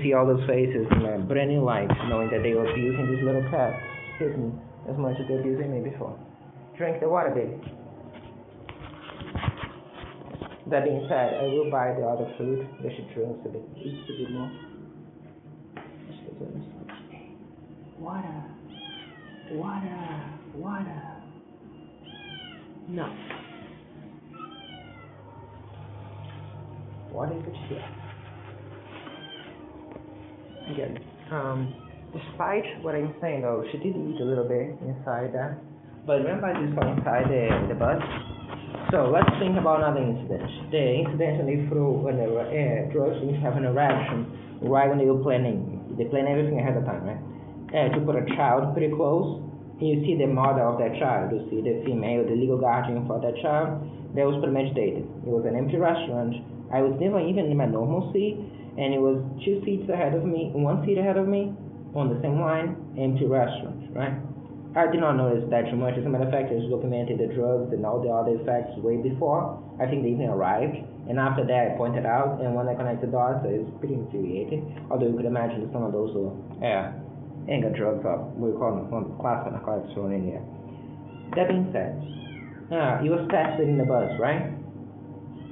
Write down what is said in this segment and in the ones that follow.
see all those faces in a brand new light, knowing that they were abusing this little cat, Sydney, as much as they're abusing me before. Drink the water, baby. That being said, I will buy the other food that she drinks a bit, eats a bit more. Water. No. What is it here? Again, despite what I'm saying though, she did eat a little bit inside that. But remember I just saw inside the bus? So let's think about another incident. The incident when they threw drugs and have an erection right when they were planning. They plan everything ahead of time, right? To put a child pretty close. And you see the mother of that child, you see the female, the legal guardian for that child. That was premeditated. It was an empty restaurant. I was never even in my normal seat, and it was 2 seats ahead of me, 1 seat ahead of me, on the same line, empty restaurant, right? I did not notice that too much. As a matter of fact, I just documented the drugs and all the other effects way before. I think they even arrived, and after that I pointed out, and when I connected the dots, it was pretty infuriating. Although you could imagine that some of those were anger drugs, or we call them class narcotics thrown in here. That being said, he was tested in the bus, right?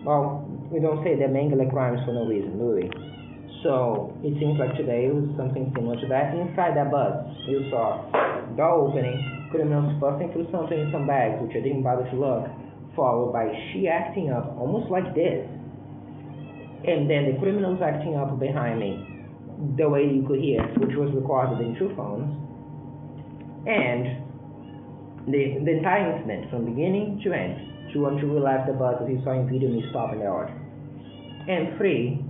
Well, we don't say that men commit crimes for no reason, do we? So it seems like today was something similar to that. Inside that bus, you saw door opening, criminals busting through something in some bags, which I didn't bother to look, followed by she acting up almost like this, and then the criminals acting up behind me, the way you could hear, which was recorded in 2 phones, and the entire incident from beginning to end, until we left the bus, as you saw in video, me stopping the order. And 3,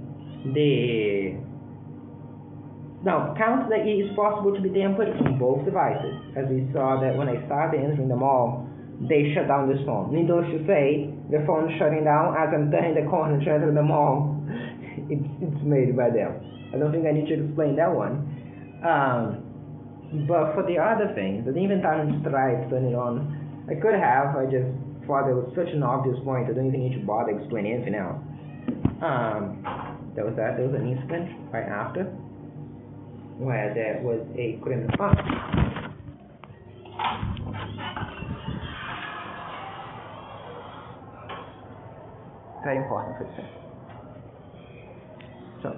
count that it is possible to be tampered from both devices, as we saw that when I started entering the mall, they shut down this phone. Needless to say, the phone shutting down as I'm turning the corner to enter the mall. It's made by them. I don't think I need to explain that one. But for the other things, I didn't even time to try to turn it on. I could have, I just thought it was such an obvious point, I don't even need to bother explaining anything else. There was an incident right after, where there was a criminal. Very important for this. So,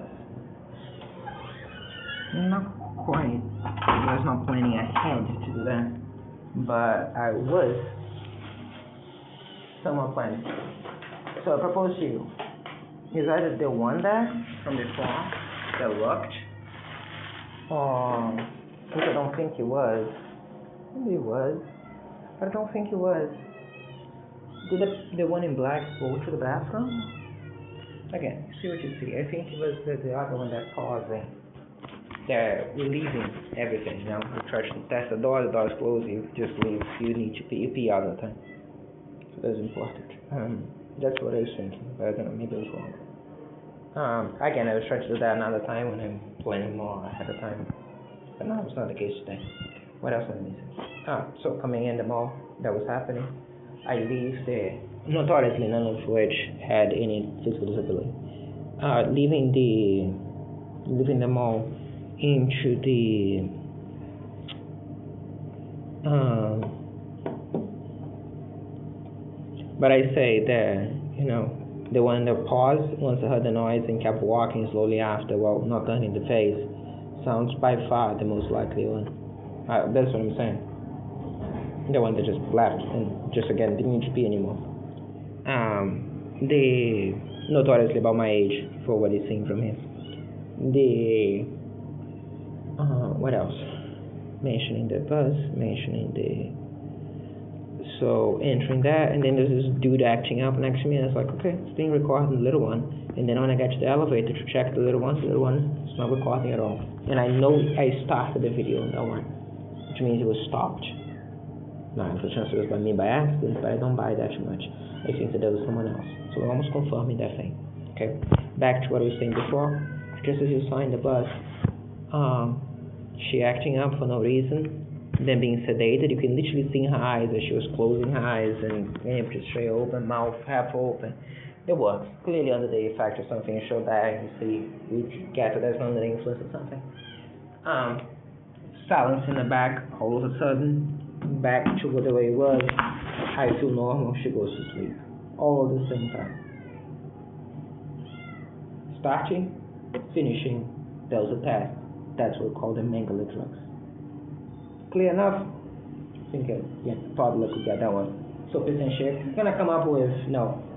not quite. I was not planning ahead to do that, but I was somewhat planning. So I propose to you. Is either the one there from before that looked, or which I don't think it was. Maybe it was, but I don't think it was. Did the one in black go to the bathroom? Again, see what you see. I think it was the other one that pausing. They're relieving everything, you know. You try to test the door's closed, you just leave. You need to pee all the time. So that's important. That's what I was thinking, but maybe I was wrong. Again, I was trying to do that another time when I'm planning more ahead of time. But no, it's not the case today. What else am I missing? So coming in the mall, that was happening. I leave there, notoriously none of which had any physical disability. Leaving the mall into the but I say that, you know, the one that paused once I heard the noise and kept walking slowly after, while not turning the face, sounds by far the most likely one. That's what I'm saying. The one that just left and just again didn't need to pee anymore. The notoriously about my age for what he's seeing from him. What else? Mentioning the bus, so entering that, and then there's this dude acting up next to me, and it's like, okay, it's being recorded, the little one. And then when I get to the elevator to check the little one is not recording at all. And I know I started the video on that one, which means it was stopped. Now, the chance it was by me by accident, but I don't buy that too much. I think that there was someone else. So we're almost confirming that thing. Okay, back to what I was saying before. Just as you saw in the bus, she acting up for no reason, then being sedated. You can literally see in her eyes as she was closing her eyes and just straight open, mouth half open, It works. Clearly under the effect of something so bad, you see, we get that it's under the influence of something. Silence in the back, all of a sudden, back to the way it was. I feel normal, she goes to sleep. All at the same time. Starting, finishing, that was a test. That's what we call the Mengele drugs. Clear enough? I think toddler could get that one. So essentially, I'm gonna come up with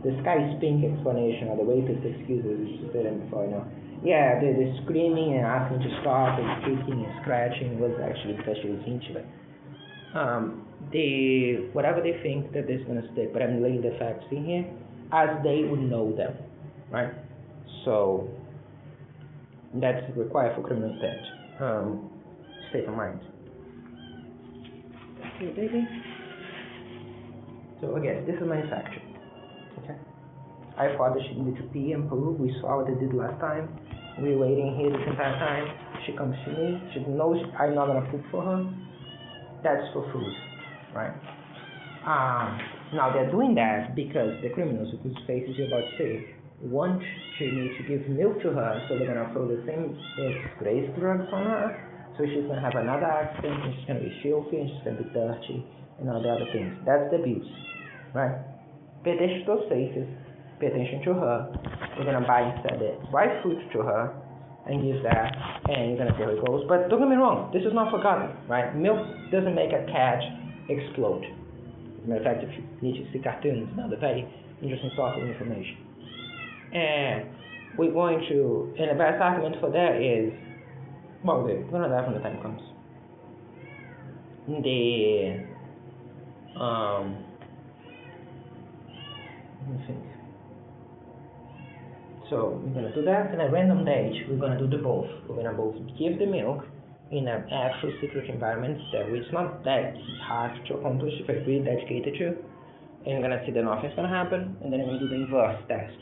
the sky is pink explanation or the rapist excuses you said them before. Yeah, the screaming and asking to stop and kicking and scratching was actually because she was into it. Whatever they think that is gonna stick, but I'm laying the facts in here as they would know them, right? So that's required for criminal theft. State of mind. Okay, baby. So again, this is manufactured. Okay. I thought that she needed to pee and poo. We saw what they did last time. We were waiting here this entire time. She comes to me. She knows I'm not gonna poop for her. That's for food, right? Now they're doing that because the criminals, whose faces you're about to see, want me to give milk to her, so they're gonna throw the same disgrace drugs on her. So she's gonna have another accident, and she's gonna be filthy, and she's gonna be dirty, and all the other things. That's the abuse, right? Pay attention to those faces. Pay attention to her. We're gonna buy instead the right food to her and give that, and you're gonna see how it goes. But don't get me wrong, this is not forgotten, right? Milk doesn't make a cat explode. As a matter of fact, if you need to see cartoons, now the very interesting source of information. And we're going to, and the best argument for that is, well, we're gonna die when the time comes. Let me think. So we're gonna do that in a random date. We're gonna do the both. We're gonna both give the milk in an actual secret environment that it's not that hard to accomplish if I really dedicated to. And you're gonna see that nothing's gonna happen, and then we're gonna do the inverse test.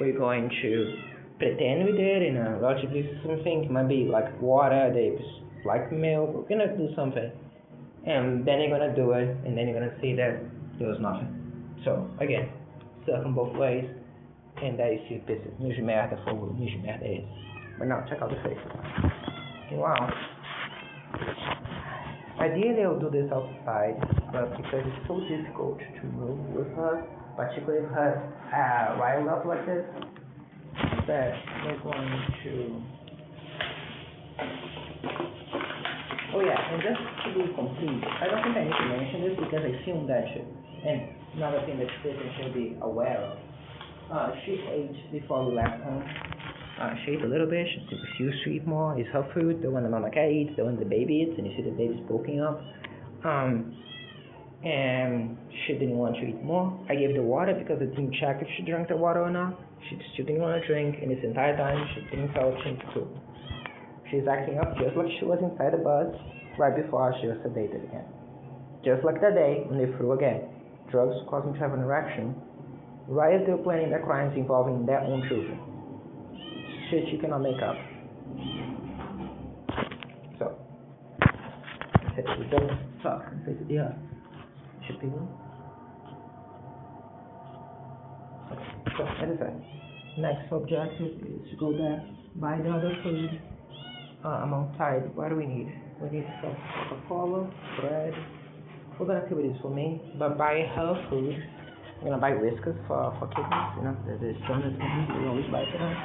We're going to pretend we did in a relatively something, it might be like water, they like milk, we're gonna do something. And then you're gonna do it, and then you're gonna see that there was nothing. So again, circle both ways, and there you see this is de merda for de merda is. But now check out the faces. Wow. Ideally I'll do this outside, but because it's so difficult to move with her, particularly if her riled up like this, that we're going to... Oh yeah, and just to be complete, I don't think I need to mention this because I filmed that shit. And another thing that you should be aware of. She ate before we left home. She ate a little bit, she refused to eat more. It's her food, the one the mama cat eats, the one the baby eats, and you see the baby's poking up. And she didn't want to eat more. I gave the water because I didn't check if she drank the water or not. She still didn't want to drink, and this entire time she didn't feel she to. She's acting up just like she was inside the bus right before she was sedated again. Just like that day when they threw again drugs causing to have an erection, right as they were planning their crimes involving their own children. Shit you cannot make up. So, it doesn't suck and face it, yeah. Should be one. So, as I said, next objective is to go there, buy the other food. I'm outside. What do we need? We need some Coca-Cola, bread. We're gonna see what it is for me, but buy her food. I'm gonna buy Whiskas for kittens, the standard things we always buy for them.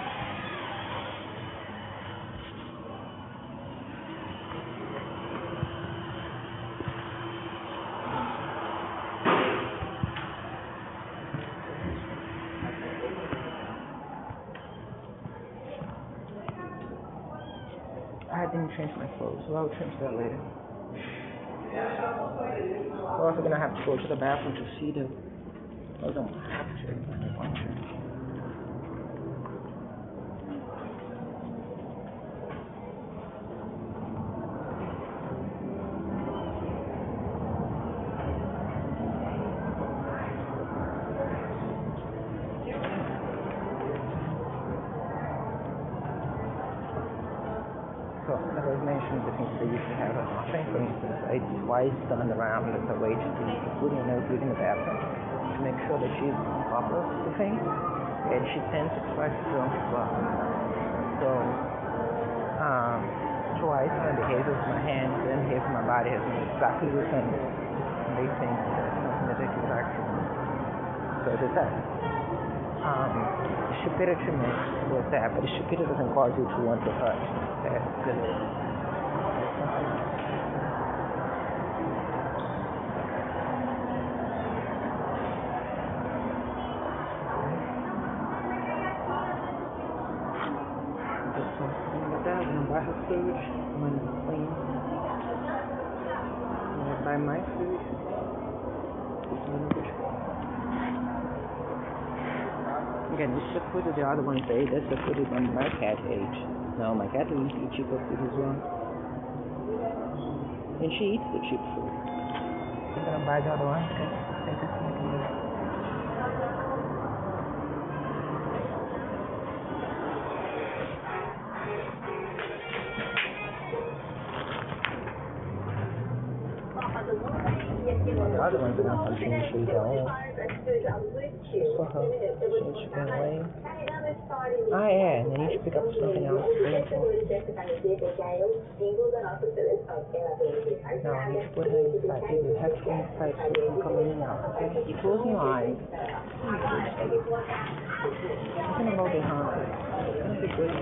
I didn't change my clothes, so I'll change that later. We're also gonna have to go to the bathroom to see the... I don't have to, I want to. So, as I was mentioning, the things they usually have at nothing. For instance, it's why it's turned around as a way to put in a food in the bathroom to make sure that she's on top of the thing. and she tends to try to drunk as well. So, twice my behavior with my hands and behavior with my body has been exactly the same. And they think there's something that they can actually. So I did that. Stupidity was that, but stupidity doesn't cause you to want to hurt. That's silly. That's something. Buy her food when it's clean. When I buy my food, it's really good. Again, this is the food that the other ones ate. That's the food that my cat ate. No, my cat will eat cheaper food as well. And she eats the cheap food. I'm gonna buy the other one because I just think it's the other ones are not something she's own. For her, she can away. Ah, yeah, and then you should pick up something else. No, you should put her inside. You have to go inside so you can come in and out, okay? You close your eyes. I'm gonna go behind. It's gonna be good.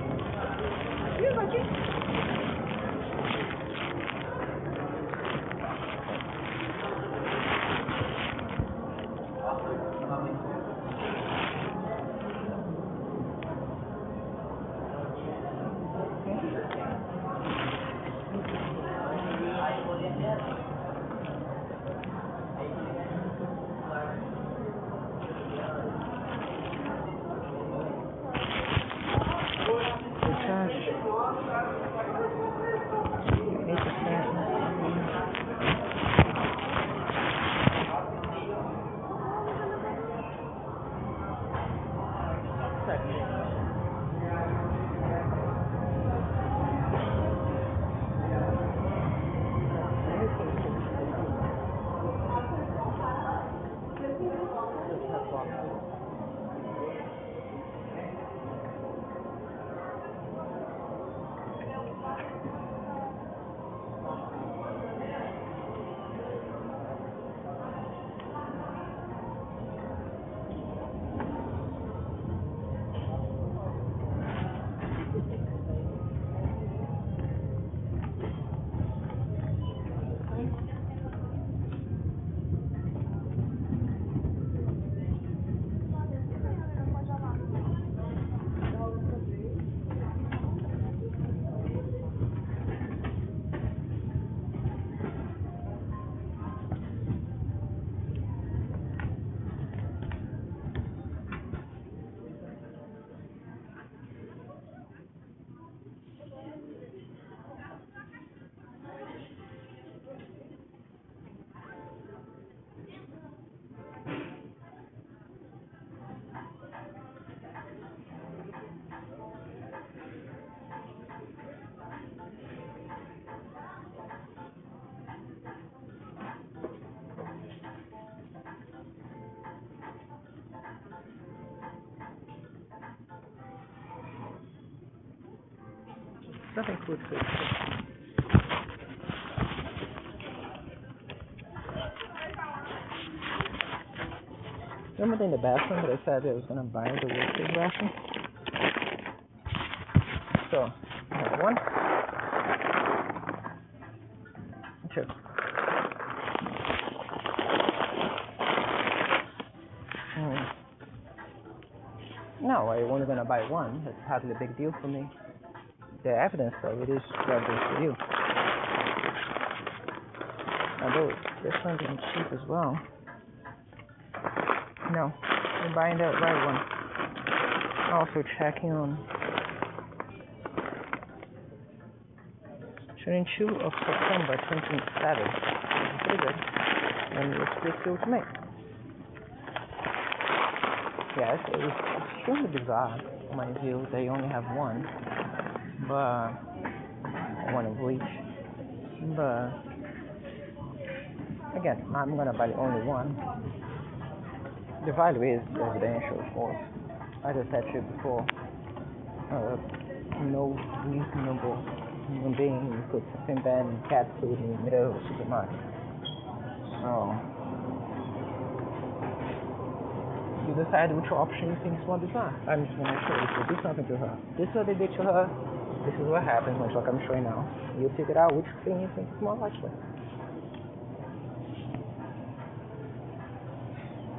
Nothing food. Remember in the bathroom that I said I was going to buy the workers' bathroom? So, one, two. No, I only going to buy one. That's hardly a big deal for me. The evidence of it is obvious for you. Although this one's cheap as well. No, I'm buying the right one. Also checking on 22 of September 2007. Pretty good. And it's pretty cool to me. Yes, it is extremely bizarre, in my view. They only have one. But one of each. But again, I'm gonna buy only one. The value is residential, of course. as I said to you before, no reasonable human being would put something bad and cat food in the middle of a supermarket. So, you decide which option you think is more bizarre. I'm just gonna show you. So do something to her. This is what they did to her. This is what happens, much like I'm showing now. You figure out which thing you think is more likely.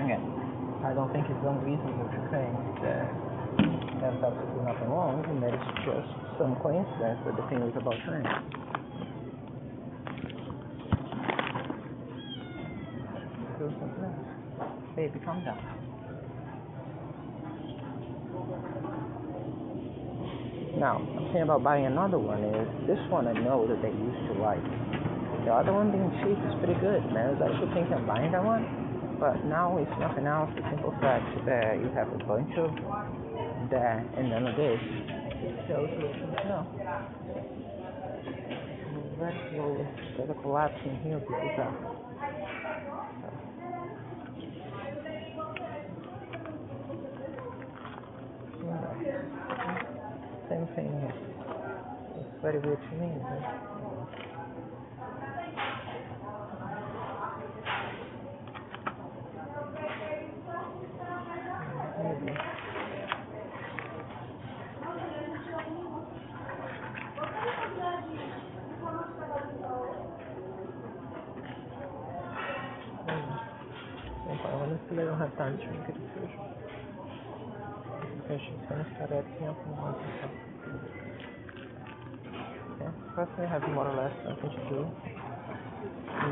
Again, I don't think it's unreasonable to think that there's absolutely nothing wrong, and that it's just some coincidence that the thing is about time. Do something else. Baby, calm down. Now, the thing about buying another one is, this one I know that they used to like. The other one being cheap is pretty good, man. I was actually thinking of buying that one, but now it's nothing else, the simple fact that you have a bunch of that and none of this. It tells you what you need to know. Very slowly, there's a collapsing here, because same thing here. It's very weird to me, isn't it? Maybe. Honestly, I don't have time to make a decision. Because she's gonna start acting up in one second. Okay, first I have more or less something to do in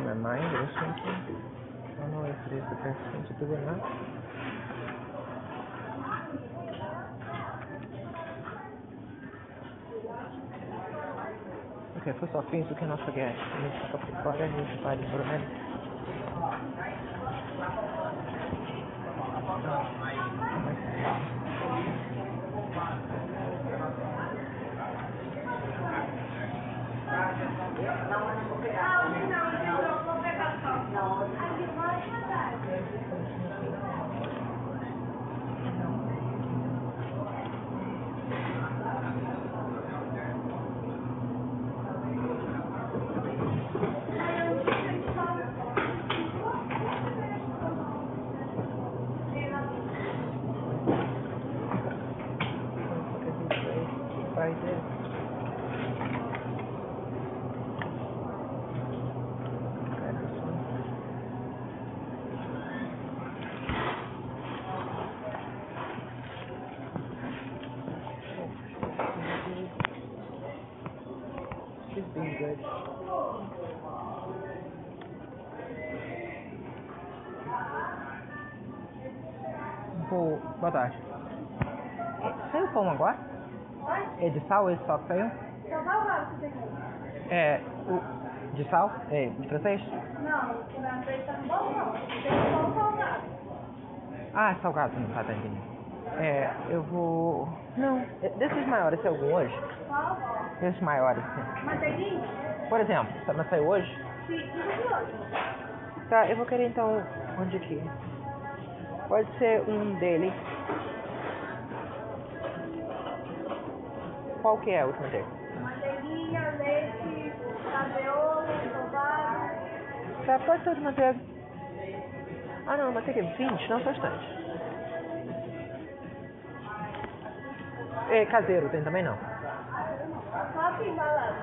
my mind or something. I don't know if it is the best thing to do or not. Okay, first off, things you cannot forget. You need to stop recording, you should buy the automatic. She's being good. Boa tarde. Saiu o pão agora? Oi? É de sal esse só que saiu? Só salgado que tem. É, de sal? É, de francês? Não, o francês tá no bom não. Tem só o salgado. Ah, salgado, não tá entendendo. É, eu vou... Não, desses maiores, tem algum hoje? Qual? Desses maiores. Manteiguinha? Por exemplo, mas saiu hoje? Sim, de hoje. Tá, eu vou querer então... Onde aqui? Pode ser um dele. Qual que é o último dele? Manteiguinha, leite, caseola, sovado. Tá, pode ser de manteiga. Ah não, manteiga 20? Não, só instante. É, caseiro, tem também não? Só assim, balada.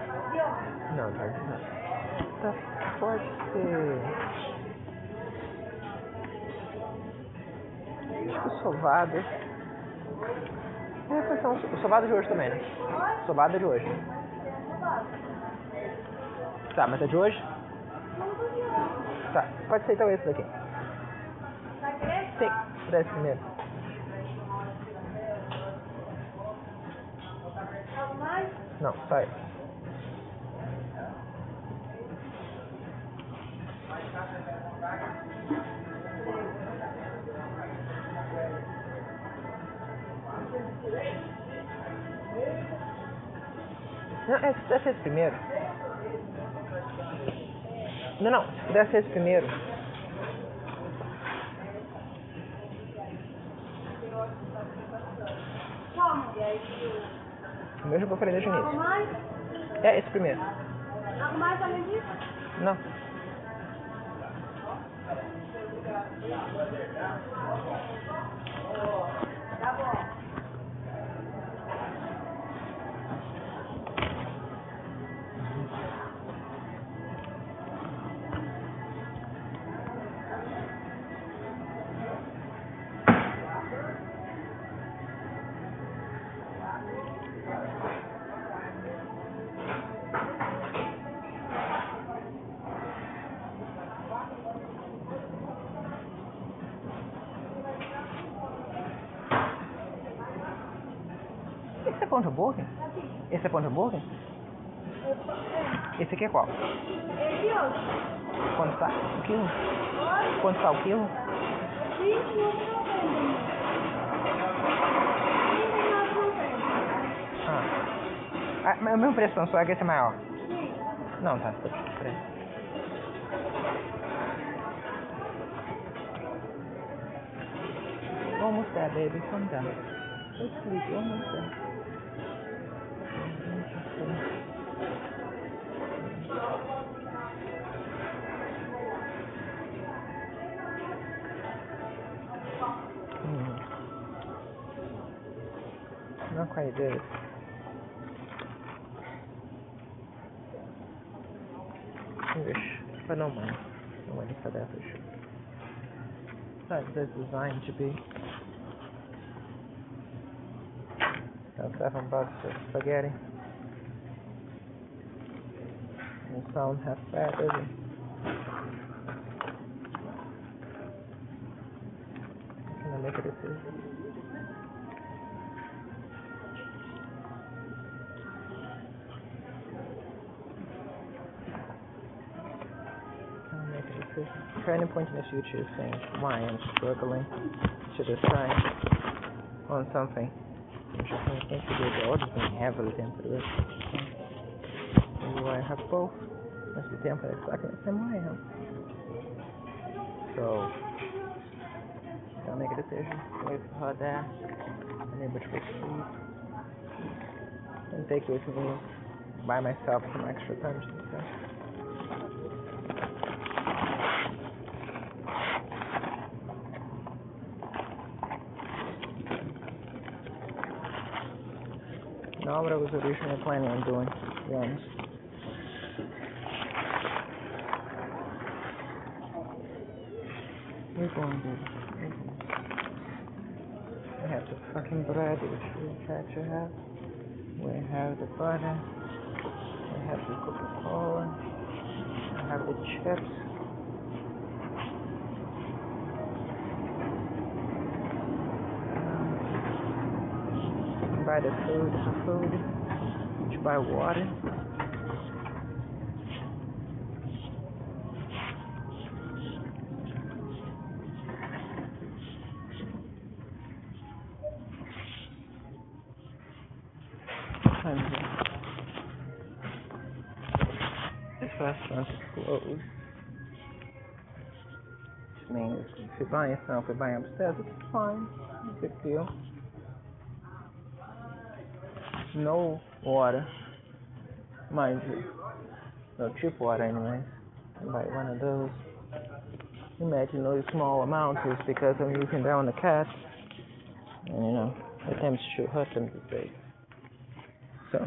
Não, tá. Tá, pode ser... Acho que o sovado... É, pode ser o sovado de hoje também, né? Sovado de hoje. Tá, mas é de hoje? Tá, pode ser então esse daqui. Sim, desse primeiro. Não, só esse. Não, deve ser esse primeiro. Não, deve ser esse primeiro. E aí O mesmo que eu falei desde o Algo início. mais? É esse primeiro. Algo mais além disso? Não. Tá bom. Esse é pão de hambúrguer? Esse é pão de hambúrguer? Esse aqui é qual? Esse outro. Quanto está o quilo? Oi? Quanto está o quilo? 29,90. Ah, mas é o mesmo preço, não, só que esse é maior. Sim. Não, tá. Peraí. Almost there, baby. Calm down. Let's sleep. Almost there. Not quite good. English, but no mind. I'm waiting for that for sure. That's designed to be. Now $7 for spaghetti. And some have fat, doesn't it? Can I make a decision? Turning point in the future is saying why I'm struggling to decide on something. Which I think the orders being heavily tempered. Maybe I have both. Must be tempered exactly the same way. So, gotta make a decision. Wait for her there. I'm able to proceed. And take with me by myself some extra punch and stuff. Not what I was originally planning on doing, to be honest. We're going, baby. We have the fucking bread, which we had to have. We have the butter. We have the Coca-Cola. We have the chips. Buy the food for food. You buy water. This restaurant is closed. Which means if you're buying something, if you're buying upstairs, it's fine. No big deal. No water. Mind you. No cheap water anyways. You buy one of those. Imagine those small amounts is because I'm using that on the cat. And you know, at times should hurt them to big. So,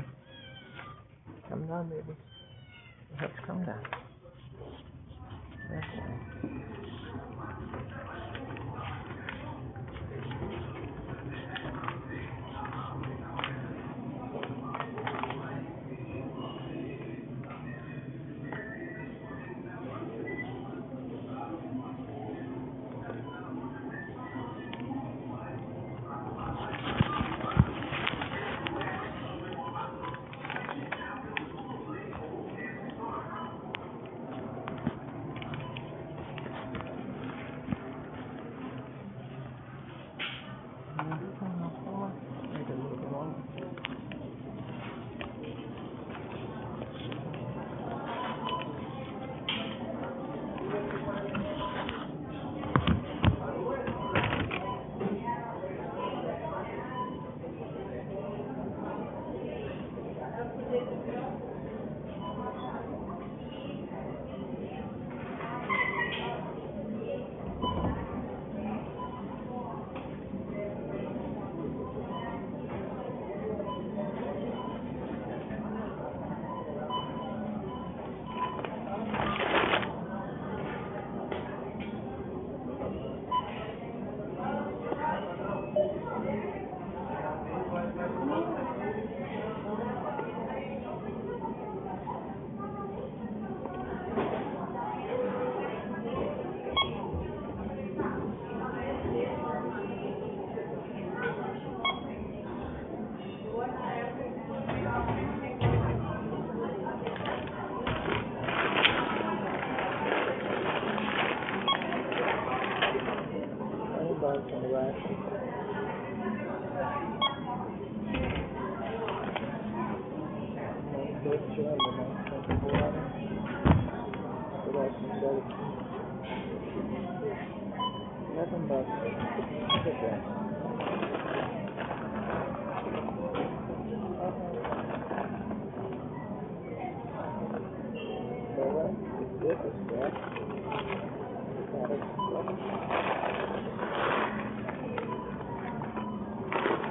calm down, baby. You have to calm down. That's right.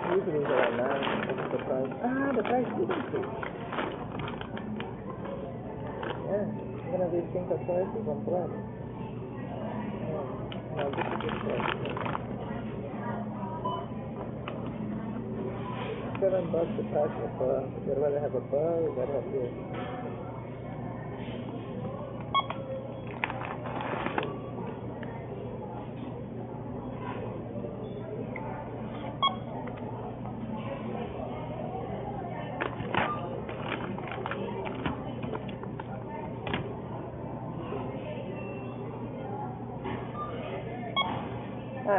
Usually it's around 9, that's the price. Ah, the price did increase. Yeah, I'm gonna rethink the prices on black. Now this is the price. $7 the price of a bar. You'd rather have a bar, you'd rather have this.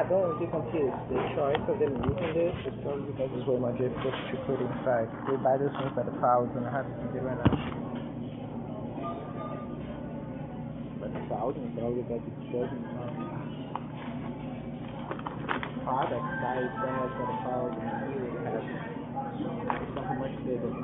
Don't be confused. The choice of them using this is probably because it's way more difficult to put inside. They buy this one for the $1,000. I haven't seen it right now. But $1,000 probably because it doesn't product size that for the $1,000 and here it has something much bigger.